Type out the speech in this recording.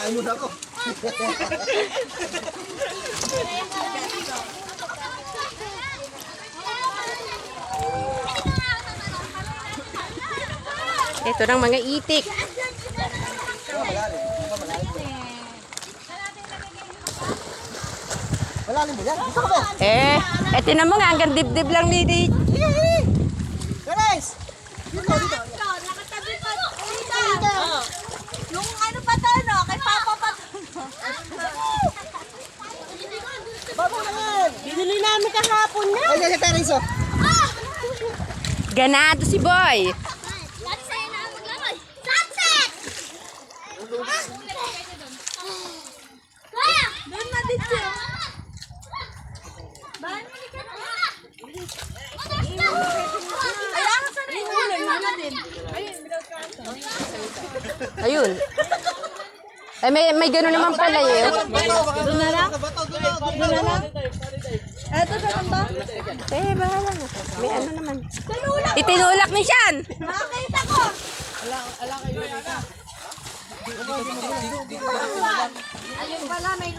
Kain muna ako. Ito ng mga itik. Malalim mo yan. Dito ka ba? Ito na mga hanggang dibdib lang ni Guys! Dito, dito. Nakatabi pa dito. Yung ano pa to, no? Kay Papa pa to. Babo na yan! Binili namin kahapon na. Ay, yan, Teres, oh. Ganado si Boy. Sunset na maglaway. Sunset! Kaya! Doon na dito. Bahan mo dito. Kaya ka sa rin. Ayun. May gano'n naman pala eh. Doon na lang? Doon na lang? Eto sa ba? Bahala na. May ano naman. Itinulak ni Sean. Nakakita ko! Ayun pala, may